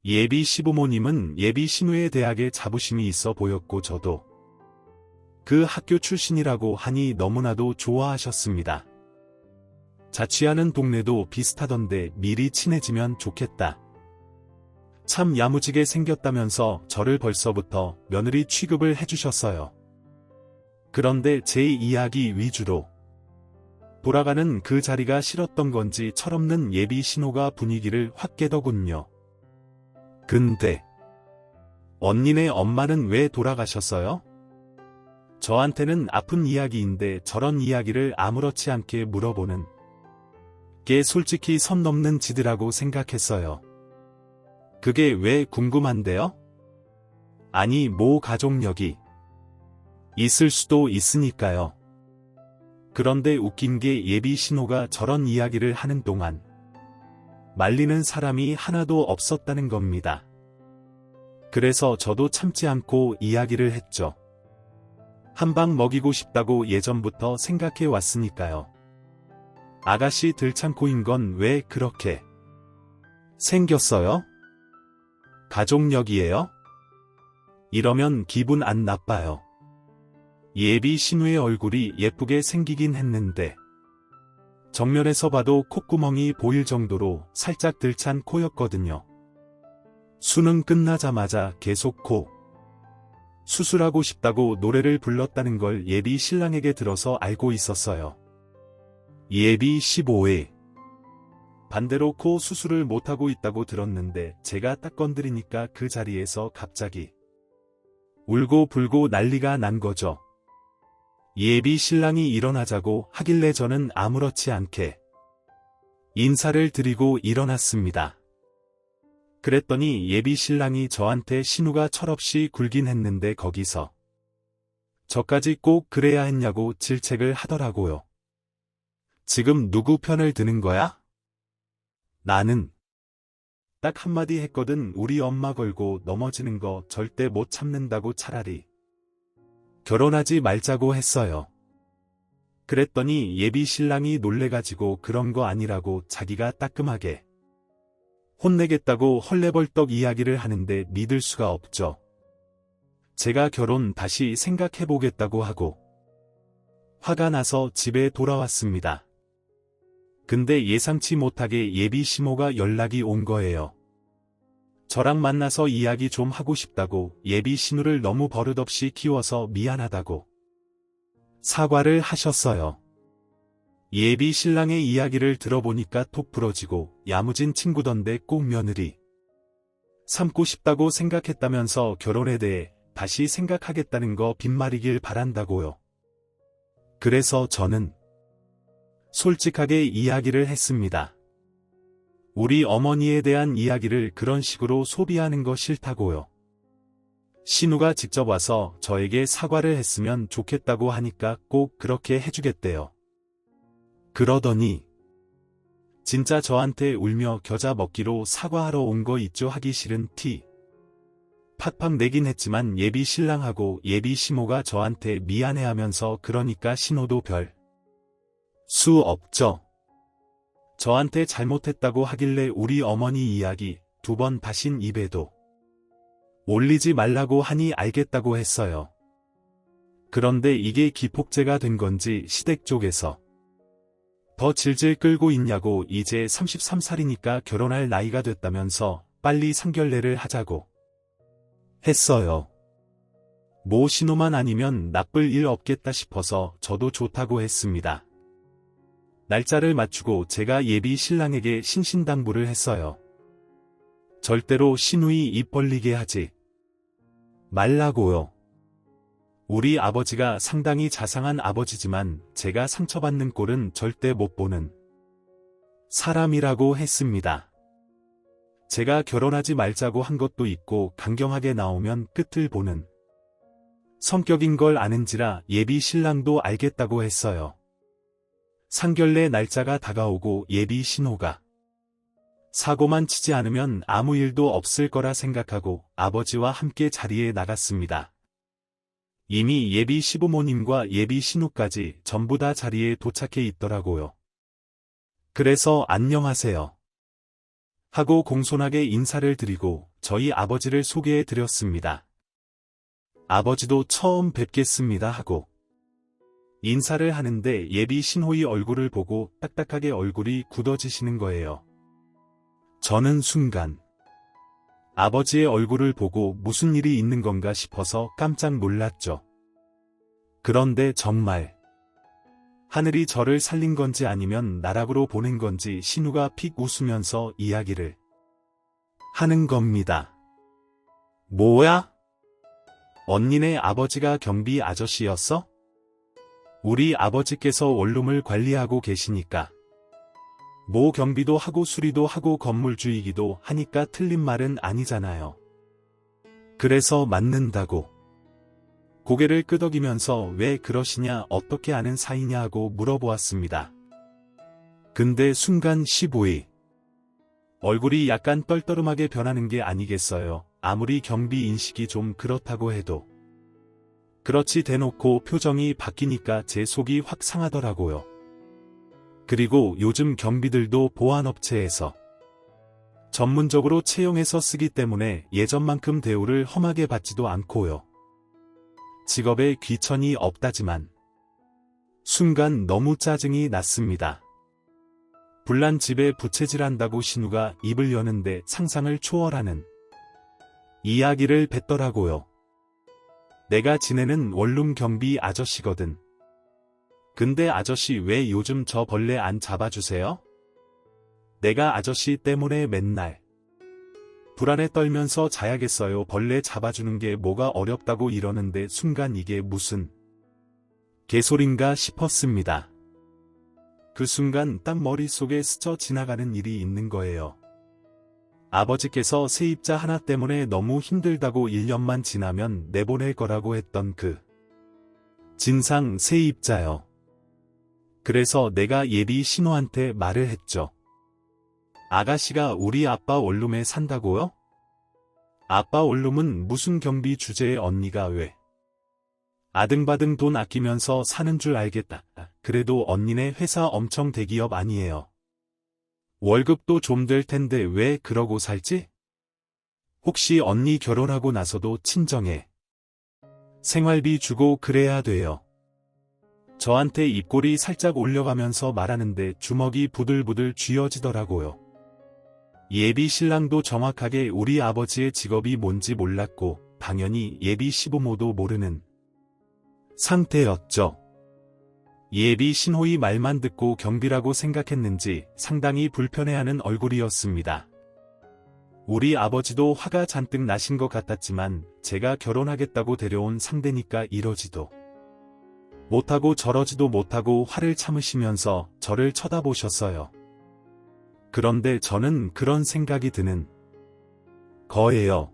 예비 시부모님은 예비 신우의 대학에 자부심이 있어 보였고 저도 그 학교 출신이라고 하니 너무나도 좋아하셨습니다. 자취하는 동네도 비슷하던데 미리 친해지면 좋겠다. 참 야무지게 생겼다면서 저를 벌써부터 며느리 취급을 해주셨어요. 그런데 제 이야기 위주로 돌아가는 그 자리가 싫었던 건지 철없는 예비 신호가 분위기를 확 깨더군요. 근데 언니네 엄마는 왜 돌아가셨어요? 저한테는 아픈 이야기인데 저런 이야기를 아무렇지 않게 물어보는 게 솔직히 선 넘는 짓이라고 생각했어요. 그게 왜 궁금한데요? 아니 뭐 가족력이 있을 수도 있으니까요. 그런데 웃긴 게 예비 신호가 저런 이야기를 하는 동안 말리는 사람이 하나도 없었다는 겁니다. 그래서 저도 참지 않고 이야기를 했죠. 한 방 먹이고 싶다고 예전부터 생각해 왔으니까요. 아가씨 들창코인 건 왜 그렇게 생겼어요? 가족력이에요? 이러면 기분 안 나빠요. 예비 신우의 얼굴이 예쁘게 생기긴 했는데 정면에서 봐도 콧구멍이 보일 정도로 살짝 들찬 코였거든요. 수능 끝나자마자 계속 코 수술하고 싶다고 노래를 불렀다는 걸 예비 신랑에게 들어서 알고 있었어요. 예비 15회 반대로 코 수술을 못하고 있다고 들었는데 제가 딱 건드리니까 그 자리에서 갑자기 울고 불고 난리가 난 거죠. 예비 신랑이 일어나자고 하길래 저는 아무렇지 않게 인사를 드리고 일어났습니다. 그랬더니 예비 신랑이 저한테 신우가 철없이 굴긴 했는데 거기서 저까지 꼭 그래야 했냐고 질책을 하더라고요. 지금 누구 편을 드는 거야? 나는 딱 한마디 했거든. 우리 엄마 걸고 넘어지는 거 절대 못 참는다고 차라리 결혼하지 말자고 했어요. 그랬더니 예비 신랑이 놀래가지고 그런 거 아니라고 자기가 따끔하게 혼내겠다고 헐레벌떡 이야기를 하는데 믿을 수가 없죠. 제가 결혼 다시 생각해보겠다고 하고 화가 나서 집에 돌아왔습니다. 근데 예상치 못하게 예비 시모가 연락이 온 거예요. 저랑 만나서 이야기 좀 하고 싶다고, 예비 신우를 너무 버릇없이 키워서 미안하다고 사과를 하셨어요. 예비 신랑의 이야기를 들어보니까 톡 부러지고 야무진 친구던데 꼭 며느리 삼고 싶다고 생각했다면서 결혼에 대해 다시 생각하겠다는 거 빈말이길 바란다고요. 그래서 저는 솔직하게 이야기를 했습니다. 우리 어머니에 대한 이야기를 그런 식으로 소비하는 거 싫다고요. 신우가 직접 와서 저에게 사과를 했으면 좋겠다고 하니까 꼭 그렇게 해주겠대요. 그러더니 진짜 저한테 울며 겨자 먹기로 사과하러 온 거 있죠. 하기 싫은 티 팍팍 내긴 했지만 예비 신랑하고 예비 시모가 저한테 미안해하면서 그러니까 신호도 별 수 없죠. 저한테 잘못했다고 하길래 우리 어머니 이야기 2번 다신 입에도 올리지 말라고 하니 알겠다고 했어요. 그런데 이게 기폭제가 된 건지 시댁 쪽에서 더 질질 끌고 있냐고, 이제 33살이니까 결혼할 나이가 됐다면서 빨리 상견례를 하자고 했어요. 뭐 신호만 아니면 나쁠 일 없겠다 싶어서 저도 좋다고 했습니다. 날짜를 맞추고 제가 예비 신랑에게 신신당부를 했어요. 절대로 시누이 입 벌리게 하지 말라고요. 우리 아버지가 상당히 자상한 아버지지만 제가 상처받는 꼴은 절대 못 보는 사람이라고 했습니다. 제가 결혼하지 말자고 한 것도 있고 강경하게 나오면 끝을 보는 성격인 걸 아는지라 예비 신랑도 알겠다고 했어요. 상견례 날짜가 다가오고 예비 신호가 사고만 치지 않으면 아무 일도 없을 거라 생각하고 아버지와 함께 자리에 나갔습니다. 이미 예비 시부모님과 예비 신우까지 전부 다 자리에 도착해 있더라고요. 그래서 안녕하세요 하고 공손하게 인사를 드리고 저희 아버지를 소개해 드렸습니다. 아버지도 처음 뵙겠습니다 하고 인사를 하는데 예비 신호의 얼굴을 보고 딱딱하게 얼굴이 굳어지시는 거예요. 저는 순간 아버지의 얼굴을 보고 무슨 일이 있는 건가 싶어서 깜짝 놀랐죠. 그런데 정말 하늘이 저를 살린 건지 아니면 나락으로 보낸 건지 신우가 픽 웃으면서 이야기를 하는 겁니다. 뭐야? 언니네 아버지가 경비 아저씨였어? 우리 아버지께서 원룸을 관리하고 계시니까 뭐 경비도 하고 수리도 하고 건물주이기도 하니까 틀린 말은 아니잖아요. 그래서 맞는다고. 고개를 끄덕이면서 왜 그러시냐, 어떻게 아는 사이냐 하고 물어보았습니다. 근데 순간 시부의 얼굴이 약간 떨떠름하게 변하는 게 아니겠어요. 아무리 경비 인식이 좀 그렇다고 해도. 그렇지 대놓고 표정이 바뀌니까 제 속이 확 상하더라고요. 그리고 요즘 경비들도 보안업체에서 전문적으로 채용해서 쓰기 때문에 예전만큼 대우를 험하게 받지도 않고요. 직업에 귀천이 없다지만 순간 너무 짜증이 났습니다. 불난 집에 부채질한다고 신우가 입을 여는데 상상을 초월하는 이야기를 뱉더라고요. 내가 지내는 원룸 경비 아저씨거든. 근데 아저씨 왜 요즘 저 벌레 안 잡아주세요? 내가 아저씨 때문에 맨날 불안에 떨면서 자야겠어요. 벌레 잡아주는 게 뭐가 어렵다고 이러는데 순간 이게 무슨 개소린가 싶었습니다. 그 순간 딱 머릿속에 스쳐 지나가는 일이 있는 거예요. 아버지께서 세입자 하나 때문에 너무 힘들다고 1년만 지나면 내보낼 거라고 했던 그 진상 세입자요. 그래서 내가 예비 신호한테 말을 했죠. 아가씨가 우리 아빠 원룸에 산다고요? 아빠 원룸은 무슨 경비 주제에 언니가 왜 아등바등 돈 아끼면서 사는 줄 알겠다. 그래도 언니네 회사 엄청 대기업 아니에요. 월급도 좀 될 텐데 왜 그러고 살지? 혹시 언니 결혼하고 나서도 친정에 생활비 주고 그래야 돼요. 저한테 입꼬리 살짝 올려가면서 말하는데 주먹이 부들부들 쥐어지더라고요. 예비 신랑도 정확하게 우리 아버지의 직업이 뭔지 몰랐고 당연히 예비 시부모도 모르는 상태였죠. 예비 신호의 말만 듣고 경비라고 생각했는지 상당히 불편해하는 얼굴이었습니다. 우리 아버지도 화가 잔뜩 나신 것 같았지만 제가 결혼하겠다고 데려온 상대니까 이러지도 못하고 저러지도 못하고 화를 참으시면서 저를 쳐다보셨어요. 그런데 저는 그런 생각이 드는 거예요.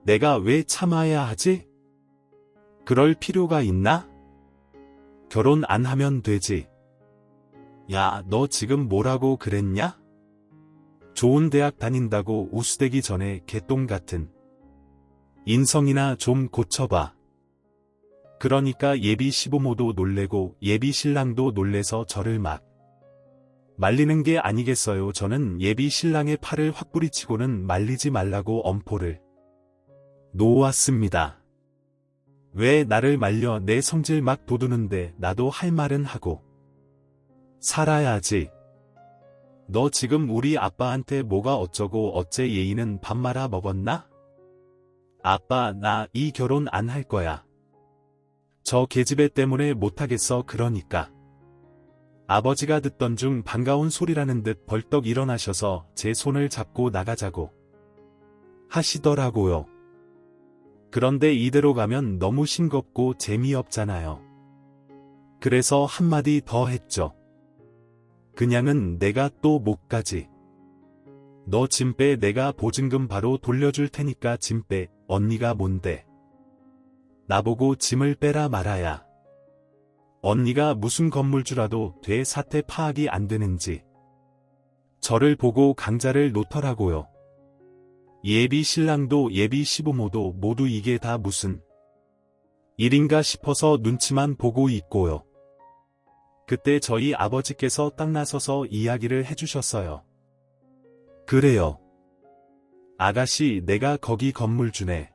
내가 왜 참아야 하지? 그럴 필요가 있나? 결혼 안 하면 되지. 야, 너 지금 뭐라고 그랬냐? 좋은 대학 다닌다고 우수되기 전에 개똥 같은 인성이나 좀 고쳐봐. 그러니까 예비 시부모도 놀래고 예비 신랑도 놀래서 저를 막 말리는 게 아니겠어요. 저는 예비 신랑의 팔을 확 부리치고는 말리지 말라고 엄포를 놓았습니다. 왜 나를 말려 내 성질 막 돋우는데 나도 할 말은 하고 살아야지. 너 지금 우리 아빠한테 뭐가 어쩌고 어째 예의는 밥 말아 먹었나? 아빠 나 이 결혼 안 할 거야. 저 계집애 때문에 못하겠어. 그러니까. 아버지가 듣던 중 반가운 소리라는 듯 벌떡 일어나셔서 제 손을 잡고 나가자고 하시더라고요. 그런데 이대로 가면 너무 싱겁고 재미없잖아요. 그래서 한마디 더 했죠. 그냥은 내가 또 못 가지. 너 짐 빼. 내가 보증금 바로 돌려줄 테니까 짐 빼. 언니가 뭔데? 나보고 짐을 빼라 말아야. 언니가 무슨 건물주라도 돼 사태 파악이 안 되는지. 저를 보고 강자를 놓더라고요. 예비 신랑도 예비 시부모도 모두 이게 다 무슨 일인가 싶어서 눈치만 보고 있고요. 그때 저희 아버지께서 딱 나서서 이야기를 해주셨어요. 그래요. 아가씨, 내가 거기 건물주네.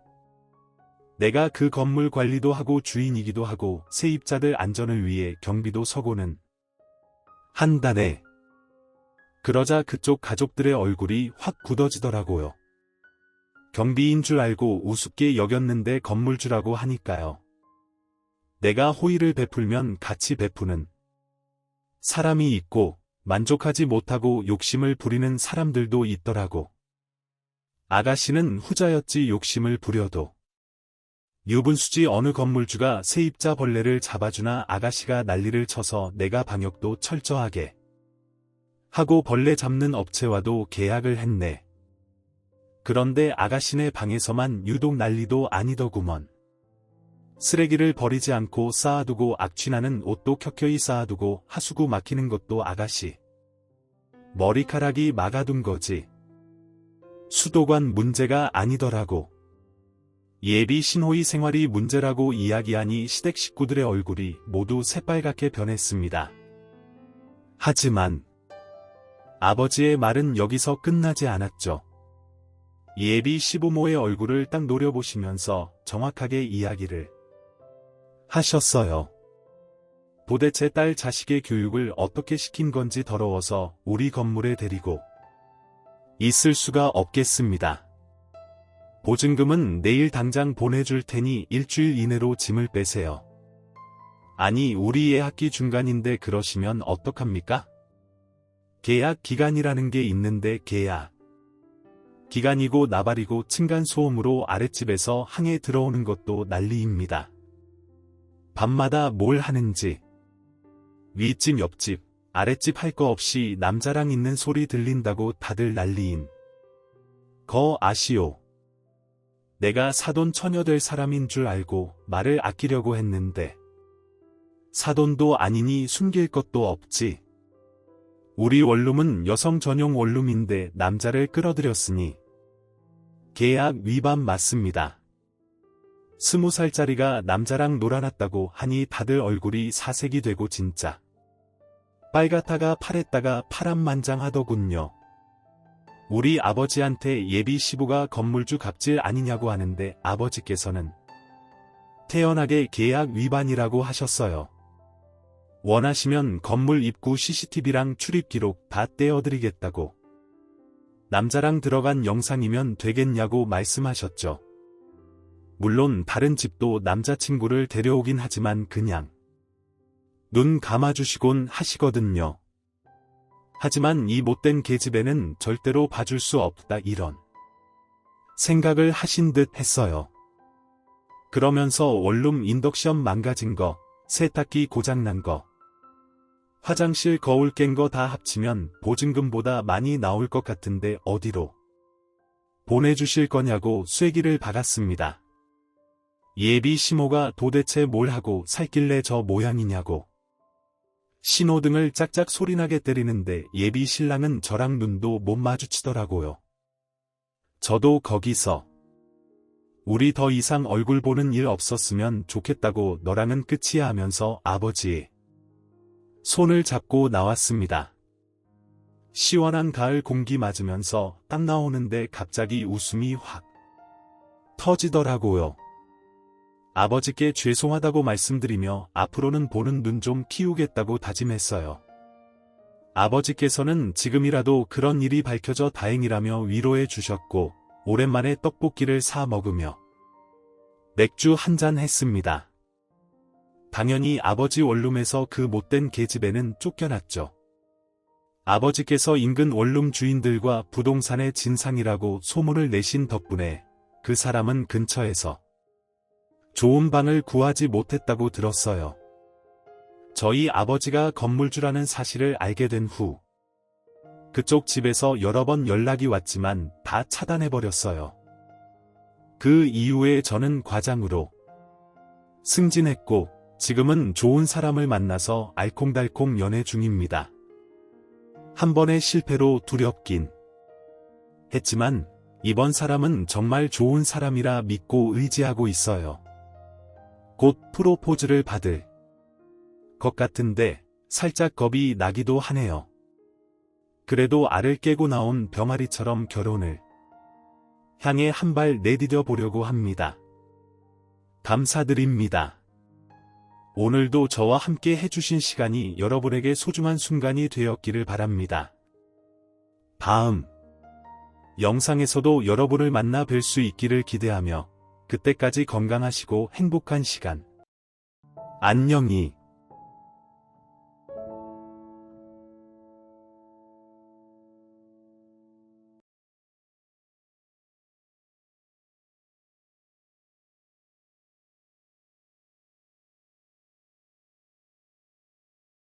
내가 그 건물 관리도 하고 주인이기도 하고 세입자들 안전을 위해 경비도 서고는 한다네. 그러자 그쪽 가족들의 얼굴이 확 굳어지더라고요. 경비인 줄 알고 우습게 여겼는데 건물주라고 하니까요. 내가 호의를 베풀면 같이 베푸는 사람이 있고 만족하지 못하고 욕심을 부리는 사람들도 있더라고. 아가씨는 후자였지. 욕심을 부려도. 유분수지. 어느 건물주가 세입자 벌레를 잡아주나 아가씨가 난리를 쳐서 내가 방역도 철저하게 하고 벌레 잡는 업체와도 계약을 했네. 그런데 아가씨네 방에서만 유독 난리도 아니더구먼. 쓰레기를 버리지 않고 쌓아두고 악취나는 옷도 켜켜이 쌓아두고 하수구 막히는 것도 아가씨 머리카락이 막아둔 거지. 수도관 문제가 아니더라고. 예비 신호의 생활이 문제라고 이야기하니 시댁 식구들의 얼굴이 모두 새빨갛게 변했습니다. 하지만 아버지의 말은 여기서 끝나지 않았죠. 예비 시부모의 얼굴을 딱 노려보시면서 정확하게 이야기를 하셨어요. 도대체 딸 자식의 교육을 어떻게 시킨 건지 더러워서 우리 건물에 데리고 있을 수가 없겠습니다. 보증금은 내일 당장 보내줄 테니 일주일 이내로 짐을 빼세요. 아니, 우리 애 학기 중간인데 그러시면 어떡합니까? 계약 기간이라는 게 있는데 계약 기간이고 나발이고 층간소음으로 아랫집에서 항해 들어오는 것도 난리입니다. 밤마다 뭘 하는지 윗집 옆집 아랫집 할 거 없이 남자랑 있는 소리 들린다고 다들 난리인 거 아시오? 내가 사돈 처녀 될 사람인 줄 알고 말을 아끼려고 했는데 사돈도 아니니 숨길 것도 없지. 우리 원룸은 여성 전용 원룸인데 남자를 끌어들였으니 계약 위반 맞습니다. 20살짜리가 남자랑 놀아놨다고 하니 다들 얼굴이 사색이 되고 진짜 빨갛다가 파랬다가 파란만장하더군요. 우리 아버지한테 예비 시부가 건물주 갑질 아니냐고 하는데 아버지께서는 태연하게 계약 위반이라고 하셨어요. 원하시면 건물 입구 CCTV랑 출입기록 다 떼어드리겠다고. 남자랑 들어간 영상이면 되겠냐고 말씀하셨죠. 물론 다른 집도 남자친구를 데려오긴 하지만 그냥 눈 감아주시곤 하시거든요. 하지만 이 못된 계집애는 절대로 봐줄 수 없다 이런 생각을 하신 듯 했어요. 그러면서 원룸 인덕션 망가진 거, 세탁기 고장난 거, 화장실 거울 깬 거 다 합치면 보증금보다 많이 나올 것 같은데 어디로 보내주실 거냐고 쐐기를 박았습니다. 예비 시모가 도대체 뭘 하고 살길래 저 모양이냐고. 신호등을 짝짝 소리나게 때리는데 예비 신랑은 저랑 눈도 못 마주치더라고요. 저도 거기서 우리 더 이상 얼굴 보는 일 없었으면 좋겠다고 너랑은 끝이야 하면서 아버지의 손을 잡고 나왔습니다. 시원한 가을 공기 맞으면서 땀 나오는데 갑자기 웃음이 확 터지더라고요. 아버지께 죄송하다고 말씀드리며 앞으로는 보는 눈 좀 키우겠다고 다짐했어요. 아버지께서는 지금이라도 그런 일이 밝혀져 다행이라며 위로해 주셨고 오랜만에 떡볶이를 사 먹으며 맥주 한잔 했습니다. 당연히 아버지 원룸에서 그 못된 계집애는 쫓겨났죠. 아버지께서 인근 원룸 주인들과 부동산의 진상이라고 소문을 내신 덕분에 그 사람은 근처에서 좋은 방을 구하지 못했다고 들었어요. 저희 아버지가 건물주라는 사실을 알게 된 후 그쪽 집에서 여러 번 연락이 왔지만 다 차단해버렸어요. 그 이후에 저는 과장으로 승진했고 지금은 좋은 사람을 만나서 알콩달콩 연애 중입니다. 한 번의 실패로 두렵긴 했지만 이번 사람은 정말 좋은 사람이라 믿고 의지하고 있어요. 곧 프로포즈를 받을 것 같은데 살짝 겁이 나기도 하네요. 그래도 알을 깨고 나온 병아리처럼 결혼을 향해 한 발 내디뎌 보려고 합니다. 감사드립니다. 오늘도 저와 함께 해주신 시간이 여러분에게 소중한 순간이 되었기를 바랍니다. 다음 영상에서도 여러분을 만나 뵐 수 있기를 기대하며 그때까지 건강하시고 행복한 시간. 안녕히